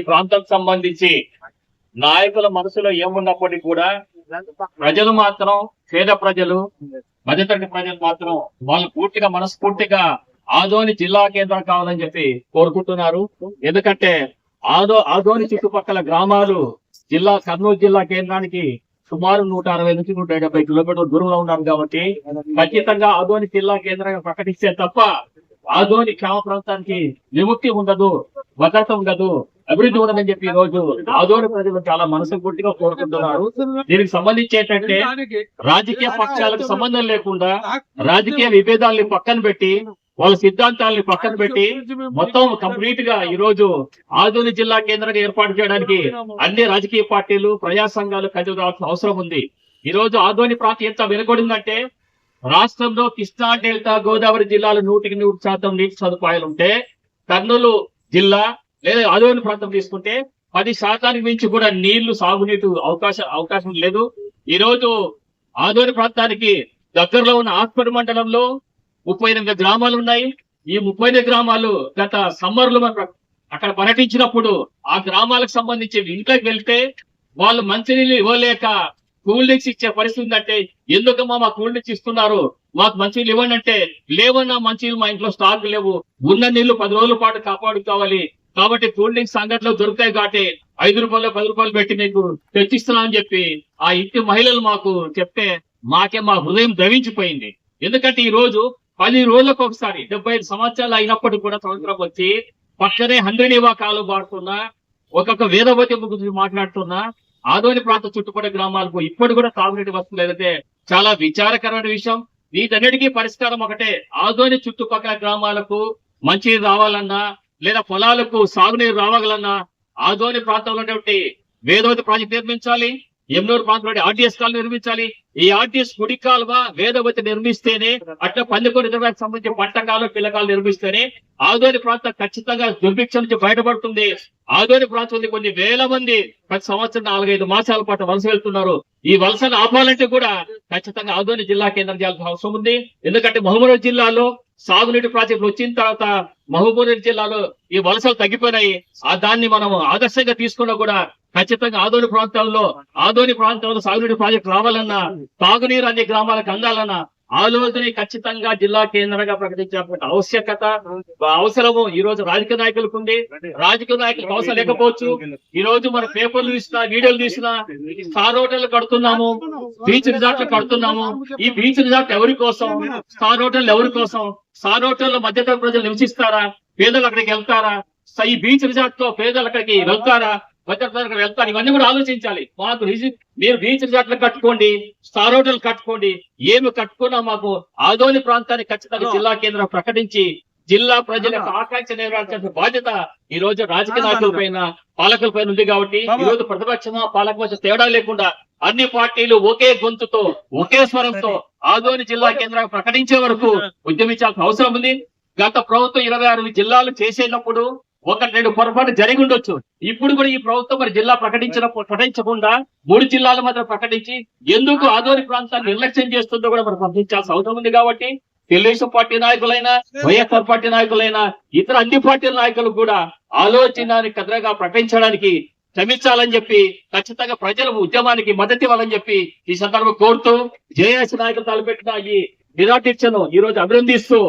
ప్రాంతం సంబంధించి నాయకుల మనసులో ఏమున్నప్పటికీ కూడా ప్రజలు మాత్రం పేద ప్రజలు మధ్యతరగతి ప్రజలు మాత్రం వాళ్ళు పూర్తిగా మనస్ఫూర్తిగా ఆదోని జిల్లా కేంద్రం కావాలని చెప్పి కోరుకుంటున్నారు. ఎందుకంటే ఆదోని చుట్టుపక్కల గ్రామాలు కర్నూలు జిల్లా కేంద్రానికి సుమారు 160 నుంచి 170 కిలోమీటర్ల దూరంలో ఉన్నారు కాబట్టి ఖచ్చితంగా ఆదోని జిల్లా కేంద్రంగా ప్రకటిస్తే తప్ప ఆదోని గ్రామ ప్రాంతానికి విముక్తి ఉండదు, భద్రత ఉండదు, అభివృద్ధి ఉండదని చెప్పి ఈ రోజు ఆదోని ప్రజలు చాలా మనస్ఫూర్తిగా కోరుకుంటున్నారు. దీనికి సంబంధించి ఏంటంటే రాజకీయ పక్షాలకు సంబంధం లేకుండా రాజకీయ విభేదాల్ని పక్కన పెట్టి వాళ్ళ సిద్ధాంతాలని పక్కన పెట్టి మొత్తం కంప్లీట్ గా ఈ రోజు ఆదోని జిల్లా కేంద్రంగా ఏర్పాటు చేయడానికి అన్ని రాజకీయ పార్టీలు ప్రజా సంఘాలు కదిలి రావాల్సిన అవసరం ఉంది. ఈ రోజు ఆదోని ప్రాంతం ఎంత వెనుకబడిందంటే రాష్ట్రంలో కృష్ణా డెల్టా గోదావరి జిల్లాలో 100% నీటి సదుపాయాలు ఉంటే కర్నూలు జిల్లా లేదా ఆదోని ప్రాంతం తీసుకుంటే 10% మించి కూడా నీళ్లు సాగునీటి అవకాశం లేదు. ఈ రోజు ఆదోని ప్రాంతానికి దగ్గరలో ఉన్న ఆస్పరి మండలంలో 38 గ్రామాలు ఉన్నాయి. ఈ 38 గ్రామాలు గత సమ్మర్ లో అక్కడ పర్యటించినప్పుడు ఆ గ్రామాలకు సంబంధించి ఇంట్లోకి వెళ్తే వాళ్ళు మంచినీళ్ళు ఇవ్వలేక కూల్ డ్రింక్స్ ఇచ్చే పరిస్థితి ఉందంటే ఎందుకమ్మా మా కూల్ డ్రింక్స్ ఇస్తున్నారు, మాకు మంచినీళ్ళు ఇవ్వండి అంటే లేవన్నా మంచినీళ్ళు మా ఇంట్లో స్టాక్ లేవు, ఉన్న నీళ్లు 10 రోజుల పాటు కాపాడుకోవాలి కాబట్టి కూల్ డ్రింక్స్ సంఘటనలు దొరుకుతాయి కాబట్టి 5 రూపాయలు 10 రూపాయలు పెట్టి మీకు తెచ్చిస్తున్నా అని చెప్పి ఆ ఇంటి మహిళలు మాకు చెప్తే మా హృదయం ద్రవించిపోయింది. ఎందుకంటే ఈ రోజు 10 రోజులకు ఒకసారి 75 సంవత్సరాలు అయినప్పటికీ కూడా సంవత్సరం వచ్చి పక్కనే హంద్రీనివా కాలు పాడుతున్నా ఒక్కొక్క వేదవతి గురించి మాట్లాడుతున్నా ఆదోని ప్రాంత చుట్టుపక్కల గ్రామాలకు ఇప్పటి కూడా తాగునీటి వసతులు లేదంటే చాలా విచారకరమైన విషయం. వీటన్నిటికీ పరిష్కారం ఒకటే, ఆదోని చుట్టుపక్కల గ్రామాలకు మంచినీరు రావాలన్నా లేదా పొలాలకు సాగునీరు రావాలన్నా ఆదోని ప్రాంతంలో ఉన్నటువంటి వేదవతి ప్రాజెక్ట్ నిర్మించాలి, ఎమ్నూరు ప్రాంతంలో ఆర్టీఎస్ కాలు నిర్మించాలి. ఈ ఆర్టీఎస్ కుడి కాలువ వేదవతి నిర్మిస్తేనే అట్లా 11 జిల్లాలకు సంబంధించి పంటకాలు పిల్లకాలు నిర్మిస్తేనే ఆదోని ప్రాంతం ఖచ్చితంగా దుర్భిక్ష నుంచి బయటపడుతుంది. ఆదోని ప్రాంతం కొన్ని వేల మంది ప్రతి సంవత్సరం 4-5 మాసాల పాటు వలస వెళ్తున్నారు. ఈ వలసను ఆపాలంటే కూడా ఖచ్చితంగా ఆదోని జిల్లా కేంద్రం చేయాల్సిన అవసరం ఉంది. ఎందుకంటే మహబూబ్నగర్ జిల్లాలో సాగునీటి ప్రాజెక్టులు వచ్చిన తర్వాత మహబూబ్నగర్ జిల్లాలో ఈ వలసలు తగ్గిపోయినాయి. దాన్ని మనం ఆదర్శంగా తీసుకున్నా కూడా ఖచ్చితంగా ఆదోని ప్రాంతంలో సాగునీటి ప్రాజెక్టు రావాలన్నా తాగునీరు అన్ని గ్రామాలకు అందాలన్నా ఆలోచన ఖచ్చితంగా జిల్లా కేంద్రంగా ప్రకటించాల్సిన అవసరము ఈ రోజు రాజకీయ నాయకులకు ఉంది. రాజకీయ నాయకులకు అవసరం లేకపోవచ్చు. ఈ రోజు మన పేపర్లు తీసినా వీడియోలు తీసినా స్టార్ హోటల్ కడుతున్నాము, బీచ్ రిసార్ట్లు కడుతున్నాము. ఈ బీచ్ రిసార్ట్ ఎవరి కోసం, స్టార్ హోటల్ ఎవరి కోసం? స్టార్ హోటల్లో మధ్యతరగతి ప్రజలు నివసిస్తారా? పేదలు అక్కడికి వెళ్తారా? ఈ బీచ్ రిసార్ట్ లో పేదలు అక్కడికి వెళ్తారా? వెళ్తారు. ఇవన్నీ కూడా ఆలోచించాలి. మాకు మీరు బీచ్ రిసార్ట్లు కట్టుకోండి, స్టార్ హోటల్ కట్టుకోండి, ఏమి కట్టుకున్నా మాకు ఆదోని ప్రాంతాన్ని ఖచ్చితంగా జిల్లా కేంద్రం ప్రకటించి జిల్లా ప్రజలకు ఆకాంక్ష నెరవేర్చాల్సిన బాధ్యత ఈ రోజు రాజకీయ నాయకుల పైన పాలకుల పైన ఉంది. కాబట్టి ఈ రోజు ప్రతిపక్షమా పాలకపక్ష తేడా లేకుండా అన్ని పార్టీలు ఒకే గొంతుతో ఒకే స్వరంతో ఆదోని జిల్లా కేంద్రం ప్రకటించే వరకు ఉద్యమించాల్సిన అవసరం ఉంది. గత ప్రభుత్వం 26 జిల్లాలు చేసేటప్పుడు 1-2 పొరపాటు జరిగి ఉండొచ్చు. ఇప్పుడు కూడా ఈ ప్రభుత్వం మరి జిల్లా ప్రకటించకుండా 3 జిల్లాలు మాత్రం ప్రకటించి ఎందుకు ఆదోని ప్రాంతాన్ని నిర్లక్ష్యం చేస్తుందో కూడా మనం ప్రకటించాల్సిన అవసరం ఉంది. కాబట్టి తెలుగుదేశం పార్టీ నాయకులైనా వైఎస్ఆర్ పార్టీ నాయకులైనా ఇతర అన్ని పార్టీల నాయకులు కూడా ఆలోచనని కదరగా ప్రకటించడానికి శ్రమించాలని చెప్పి ఖచ్చితంగా ప్రజల ఉద్యమానికి మద్దతు ఇవ్వాలని చెప్పి ఈ సందర్భంగా కోరుతూ జేఏసీ నాయకులు తలపెట్టిన ఈ నిరాదీక్షను ఈ రోజు అభినందిస్తూ